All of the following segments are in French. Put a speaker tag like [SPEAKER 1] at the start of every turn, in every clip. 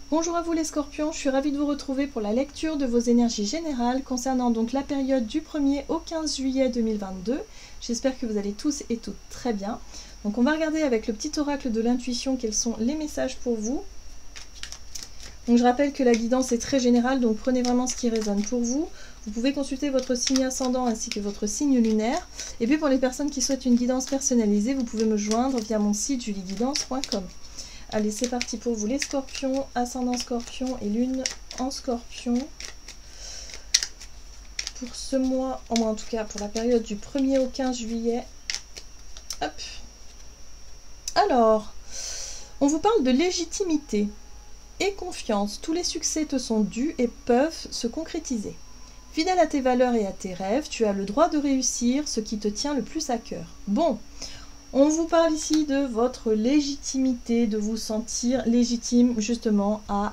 [SPEAKER 1] Bonjour à vous les scorpions, je suis ravie de vous retrouver pour la lecture de vos énergies générales concernant donc la période du 1er au 15 juillet 2022. J'espère que vous allez tous et toutes très bien. Donc on va regarder avec le petit oracle de l'intuition quels sont les messages pour vous. Donc je rappelle que la guidance est très générale, donc prenez vraiment ce qui résonne pour vous. Vous pouvez consulter votre signe ascendant ainsi que votre signe lunaire. Et puis pour les personnes qui souhaitent une guidance personnalisée, vous pouvez me joindre via mon site julieguidance.com. Allez, c'est parti pour vous les scorpions, ascendant scorpion et lune en scorpion. Pour ce mois, en tout cas pour la période du 1er au 15 juillet. Hop. Alors, on vous parle de légitimité et confiance. Tous les succès te sont dus et peuvent se concrétiser. Fidèle à tes valeurs et à tes rêves, tu as le droit de réussir ce qui te tient le plus à cœur. Bon. On vous parle ici de votre légitimité, de vous sentir légitime justement à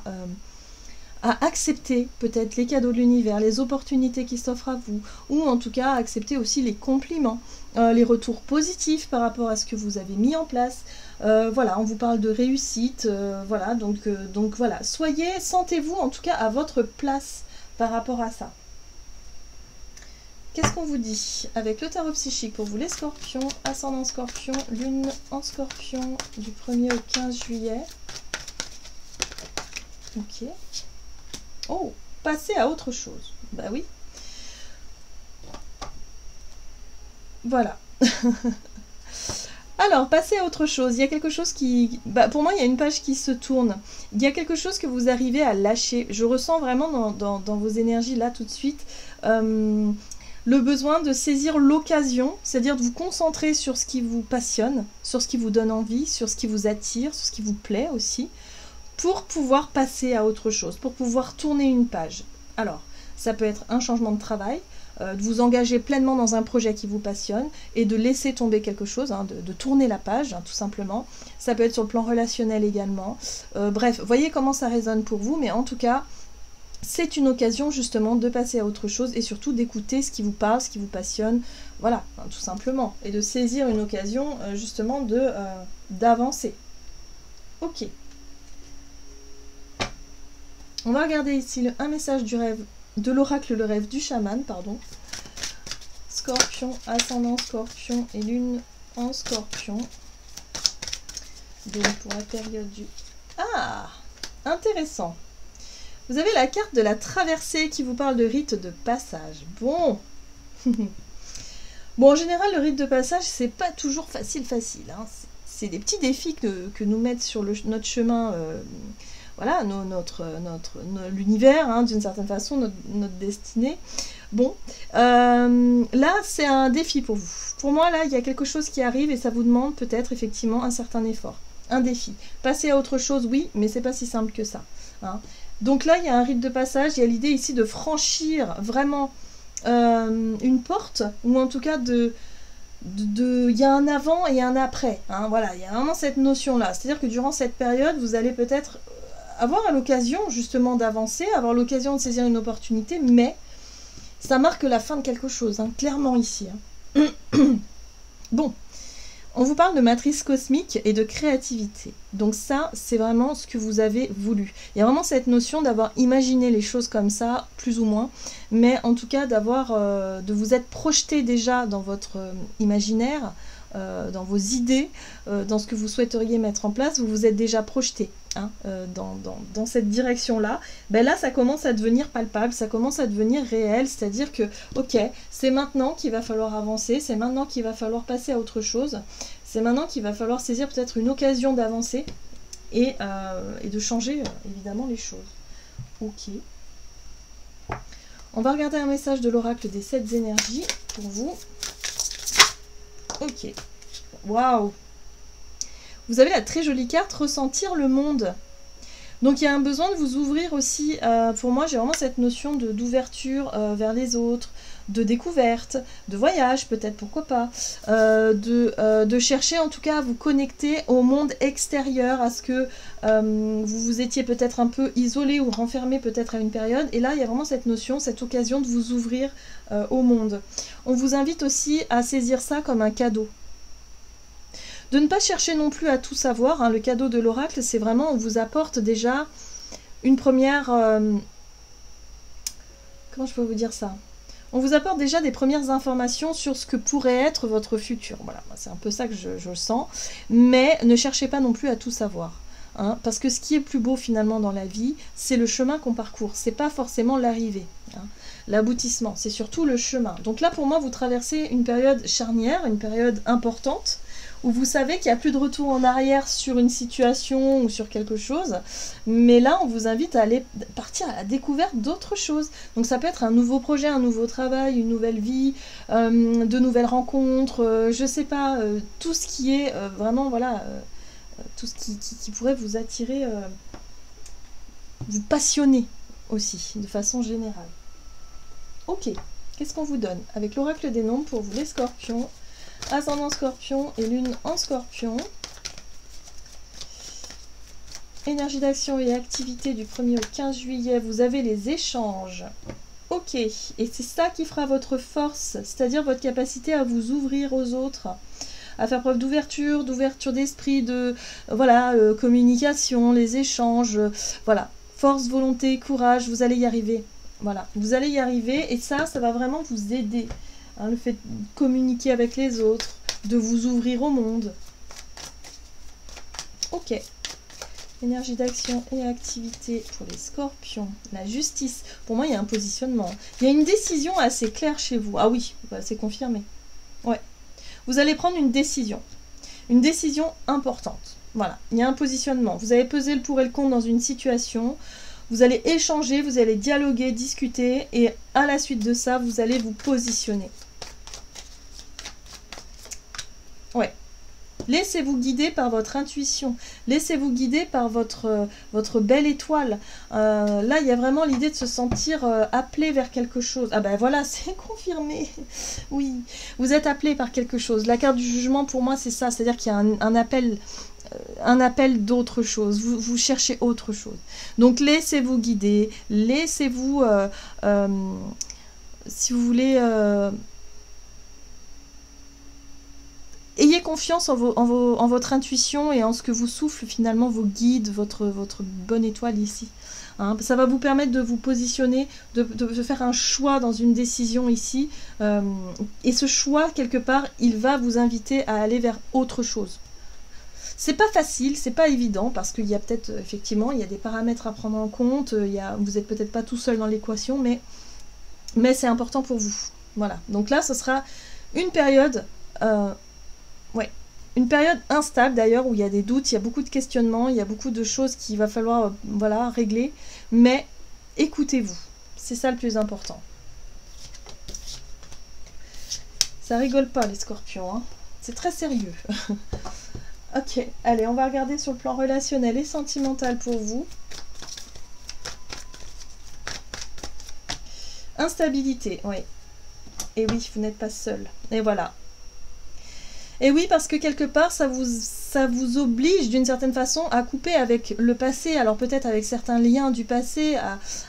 [SPEAKER 1] accepter peut-être les cadeaux de l'univers, les opportunités qui s'offrent à vous, ou en tout cas à accepter aussi les compliments, les retours positifs par rapport à ce que vous avez mis en place. Voilà, on vous parle de réussite, voilà, donc voilà, sentez-vous en tout cas à votre place par rapport à ça. Qu'est-ce qu'on vous dit avec le tarot psychique pour vous les scorpions, ascendant scorpion, lune en scorpion du 1er au 15 juillet. Ok. Oh, passer à autre chose. Bah oui. Voilà. Alors, passer à autre chose. Il y a quelque chose qui... Bah, pour moi, il y a une page qui se tourne. Il y a quelque chose que vous arrivez à lâcher. Je ressens vraiment dans vos énergies là tout de suite... le besoin de saisir l'occasion, c'est-à-dire de vous concentrer sur ce qui vous passionne, sur ce qui vous donne envie, sur ce qui vous attire, sur ce qui vous plaît aussi, pour pouvoir passer à autre chose, pour pouvoir tourner une page. Alors, ça peut être un changement de travail, de vous engager pleinement dans un projet qui vous passionne et de laisser tomber quelque chose, hein, de tourner la page, hein, tout simplement. Ça peut être sur le plan relationnel également. Bref, voyez comment ça résonne pour vous, mais en tout cas... c'est une occasion justement de passer à autre chose et surtout d'écouter ce qui vous parle, ce qui vous passionne, voilà, tout simplement. Et de saisir une occasion justement d'avancer. Ok. On va regarder ici un message du rêve, de l'oracle le rêve du chaman, pardon. Scorpion, ascendant scorpion et lune en scorpion. Donc pour la période du... Ah, intéressant. Vous avez la carte de la traversée qui vous parle de rite de passage. Bon. Bon, en général, le rite de passage, c'est pas toujours facile. Hein. C'est des petits défis que nous mettent sur notre chemin, voilà, l'univers, hein, d'une certaine façon, notre destinée. Bon, là, c'est un défi pour vous. Pour moi, là, il y a quelque chose qui arrive et ça vous demande peut-être effectivement un certain effort. Un défi. Passer à autre chose, oui, mais c'est pas si simple que ça. Hein. Donc là, il y a un rite de passage, il y a l'idée ici de franchir vraiment une porte, ou en tout cas il y a un avant et un après. Hein, voilà, il y a vraiment cette notion-là. C'est-à-dire que durant cette période, vous allez peut-être avoir l'occasion justement d'avancer, avoir l'occasion de saisir une opportunité, mais ça marque la fin de quelque chose, hein, clairement ici. Hein. Bon. On vous parle de matrice cosmique et de créativité. Donc ça, c'est vraiment ce que vous avez voulu. Il y a vraiment cette notion d'avoir imaginé les choses comme ça, plus ou moins, mais en tout cas de vous être projeté déjà dans votre imaginaire, dans vos idées, dans ce que vous souhaiteriez mettre en place, vous vous êtes déjà projeté hein, dans cette direction-là. Ben là, ça commence à devenir palpable, ça commence à devenir réel, c'est-à-dire que, ok, c'est maintenant qu'il va falloir avancer, c'est maintenant qu'il va falloir passer à autre chose, c'est maintenant qu'il va falloir saisir peut-être une occasion d'avancer et de changer, évidemment, les choses. Ok. On va regarder un message de l'oracle des 7 énergies pour vous. Ok. Waouh. Vous avez la très jolie carte ressentir le monde. Donc il y a un besoin de vous ouvrir aussi. Pour moi, j'ai vraiment cette notion d'ouverture vers les autres, de découverte, de voyage peut-être, pourquoi pas, de chercher en tout cas à vous connecter au monde extérieur, à ce que vous vous étiez peut-être un peu isolé ou renfermé peut-être à une période. Et là, il y a vraiment cette notion, cette occasion de vous ouvrir au monde. On vous invite aussi à saisir ça comme un cadeau. De ne pas chercher non plus à tout savoir. Hein. Le cadeau de l'oracle, c'est vraiment, on vous apporte déjà une première... comment je peux vous dire ça? On vous apporte déjà des premières informations sur ce que pourrait être votre futur. Voilà, c'est un peu ça que je sens. Mais ne cherchez pas non plus à tout savoir. Hein, parce que ce qui est plus beau finalement dans la vie, c'est le chemin qu'on parcourt. C'est pas forcément l'arrivée. Hein, l'aboutissement, c'est surtout le chemin. Donc là, pour moi, vous traversez une période charnière, une période importante, où vous savez qu'il n'y a plus de retour en arrière sur une situation ou sur quelque chose, mais là on vous invite à aller partir à la découverte d'autres choses. Donc ça peut être un nouveau projet, un nouveau travail, une nouvelle vie, de nouvelles rencontres, je sais pas, tout ce qui est vraiment, voilà, tout ce qui pourrait vous attirer, vous passionner aussi, de façon générale. Ok, qu'est-ce qu'on vous donne avec l'oracle des nombres pour vous les scorpions? Ascendant Scorpion et Lune en Scorpion. Énergie d'action et activité du 1er au 15 juillet. Vous avez les échanges. Ok. Et c'est ça qui fera votre force, c'est-à-dire votre capacité à vous ouvrir aux autres, à faire preuve d'ouverture d'esprit, de voilà, communication, les échanges. Voilà. Force, volonté, courage, vous allez y arriver. Voilà. Vous allez y arriver et ça va vraiment vous aider. Hein, le fait de communiquer avec les autres, de vous ouvrir au monde. Ok. Énergie d'action et activité pour les scorpions. La justice. Pour moi, il y a un positionnement. Il y a une décision assez claire chez vous. Ah oui, bah, c'est confirmé. Ouais. Vous allez prendre une décision. Une décision importante. Voilà. Il y a un positionnement. Vous avez pesé le pour et le contre dans une situation. Vous allez échanger, vous allez dialoguer, discuter. Et à la suite de ça, vous allez vous positionner. Ouais. Laissez-vous guider par votre intuition. Laissez-vous guider par votre belle étoile. Là, il y a vraiment l'idée de se sentir appelé vers quelque chose. Ah ben voilà, c'est confirmé. Oui, vous êtes appelé par quelque chose. La carte du jugement, pour moi, c'est ça. C'est-à-dire qu'il y a un appel d'autre chose. Vous cherchez autre chose. Donc, laissez-vous guider. Laissez-vous, si vous voulez... ayez confiance en votre intuition et en ce que vous soufflent finalement vos guides, votre bonne étoile ici. Hein, ça va vous permettre de vous positionner, de faire un choix dans une décision ici. Et ce choix, quelque part, il va vous inviter à aller vers autre chose. C'est pas facile, c'est pas évident, parce qu'il y a peut-être, effectivement, il y a des paramètres à prendre en compte, vous n'êtes peut-être pas tout seul dans l'équation, mais c'est important pour vous. Voilà, donc là, ce sera une période... ouais, une période instable d'ailleurs où il y a des doutes, il y a beaucoup de questionnements, il y a beaucoup de choses qu'il va falloir voilà, régler, mais écoutez-vous, c'est ça le plus important. Ça rigole pas les scorpions, hein. C'est très sérieux. Ok, allez, on va regarder sur le plan relationnel et sentimental pour vous. Instabilité, oui. Et oui, vous n'êtes pas seul. Et voilà. Et oui, parce que quelque part, ça vous oblige d'une certaine façon à couper avec le passé. Alors peut-être avec certains liens du passé,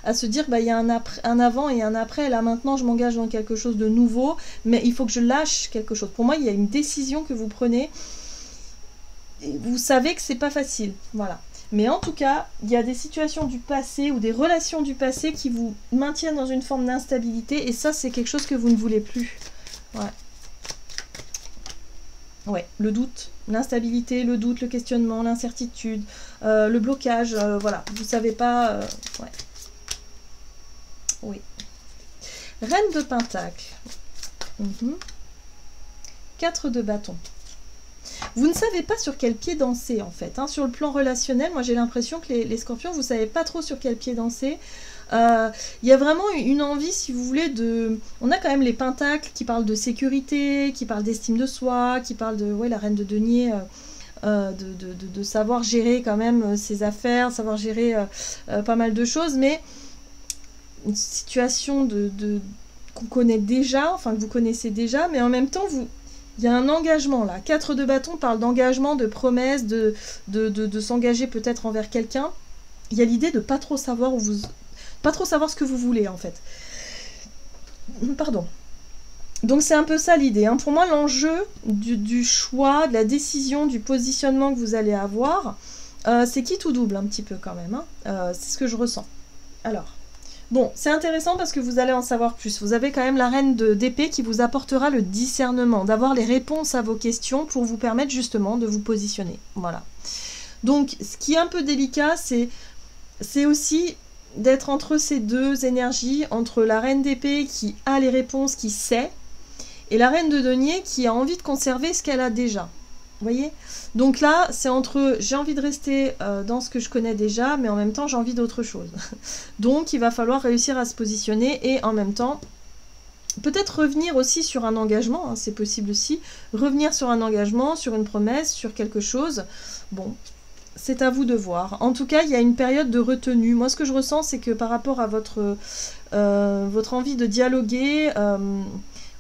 [SPEAKER 1] à se dire, bah, il y a un avant et un après. Là maintenant, je m'engage dans quelque chose de nouveau, mais il faut que je lâche quelque chose. Pour moi, il y a une décision que vous prenez. Et vous savez que c'est pas facile. Voilà. Mais en tout cas, il y a des situations du passé ou des relations du passé qui vous maintiennent dans une forme d'instabilité. Et ça, c'est quelque chose que vous ne voulez plus. Ouais. Ouais, le doute, l'instabilité, le doute, le questionnement, l'incertitude, le blocage, voilà, vous savez pas, ouais. Oui. Reine de Pentacle. 4 de bâton. Vous ne savez pas sur quel pied danser, en fait. Hein. Sur le plan relationnel, moi j'ai l'impression que les scorpions, vous ne savez pas trop sur quel pied danser. Il y a vraiment une envie, si vous voulez, de... On a quand même les pentacles qui parlent de sécurité, qui parlent d'estime de soi, qui parlent de... Ouais, la reine de denier, de savoir gérer quand même ses affaires, savoir gérer pas mal de choses, mais une situation qu'on connaît déjà, enfin que vous connaissez déjà, mais en même temps, il y a un engagement là. 4 de bâton parle d'engagement, de promesse, de s'engager peut-être envers quelqu'un. Il y a l'idée de pas trop savoir où vous... Pas trop savoir ce que vous voulez, en fait. Pardon. Donc, c'est un peu ça l'idée. Hein. Pour moi, l'enjeu du choix, de la décision, du positionnement que vous allez avoir, c'est qui tout double un petit peu quand même, hein. C'est ce que je ressens. Alors, bon, c'est intéressant parce que vous allez en savoir plus. Vous avez quand même la reine d'épée qui vous apportera le discernement, d'avoir les réponses à vos questions pour vous permettre justement de vous positionner. Voilà. Donc, ce qui est un peu délicat, c'est aussi d'être entre ces deux énergies, entre la reine d'épée qui a les réponses, qui sait, et la reine de denier qui a envie de conserver ce qu'elle a déjà. Vous voyez? Donc là, c'est entre j'ai envie de rester dans ce que je connais déjà, mais en même temps, j'ai envie d'autre chose. Donc, il va falloir réussir à se positionner et en même temps, peut-être revenir aussi sur un engagement, hein, c'est possible aussi, revenir sur un engagement, sur une promesse, sur quelque chose. Bon, c'est à vous de voir. En tout cas, il y a une période de retenue. Moi, ce que je ressens, c'est que par rapport à votre envie de dialoguer,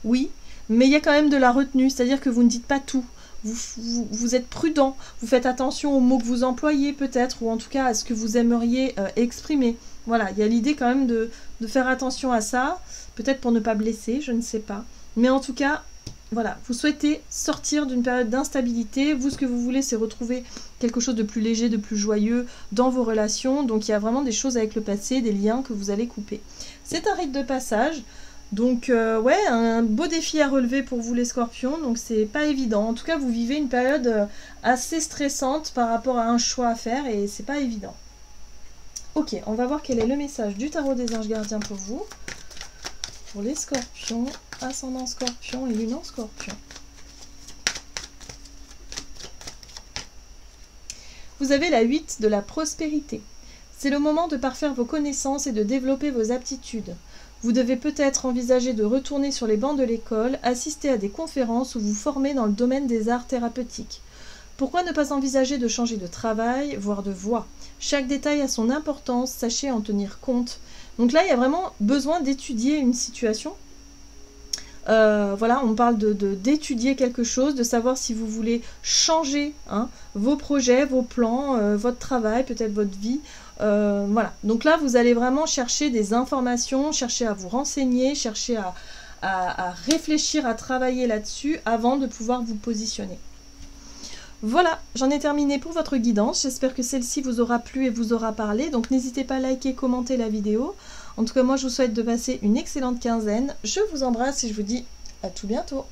[SPEAKER 1] oui, mais il y a quand même de la retenue, c'est-à-dire que vous ne dites pas tout. Vous êtes prudent, vous faites attention aux mots que vous employez peut-être, ou en tout cas à ce que vous aimeriez exprimer. Voilà, il y a l'idée quand même de faire attention à ça, peut-être pour ne pas blesser, je ne sais pas. Mais en tout cas, voilà, vous souhaitez sortir d'une période d'instabilité. Vous, ce que vous voulez, c'est retrouver quelque chose de plus léger, de plus joyeux dans vos relations. Donc il y a vraiment des choses avec le passé, des liens que vous allez couper. C'est un rite de passage. Donc ouais, un beau défi à relever pour vous les scorpions, donc c'est pas évident. En tout cas, vous vivez une période assez stressante par rapport à un choix à faire et c'est pas évident. Ok, on va voir quel est le message du tarot des anges gardiens pour vous. Pour les scorpions, ascendant scorpion et lune en scorpion. Vous avez la 8 de la prospérité. C'est le moment de parfaire vos connaissances et de développer vos aptitudes. Vous devez peut-être envisager de retourner sur les bancs de l'école, assister à des conférences ou vous former dans le domaine des arts thérapeutiques. Pourquoi ne pas envisager de changer de travail, voire de voie? Chaque détail a son importance, sachez en tenir compte. Donc là, il y a vraiment besoin d'étudier une situation. Voilà, on parle d'étudier quelque chose, de savoir si vous voulez changer vos projets, vos plans, votre travail, peut-être votre vie. Voilà, donc là vous allez vraiment chercher des informations, chercher à vous renseigner, chercher à réfléchir, à travailler là-dessus avant de pouvoir vous positionner. Voilà, j'en ai terminé pour votre guidance, j'espère que celle-ci vous aura plu et vous aura parlé, donc n'hésitez pas à liker, commenter la vidéo. En tout cas moi je vous souhaite de passer une excellente quinzaine, je vous embrasse et je vous dis à tout bientôt.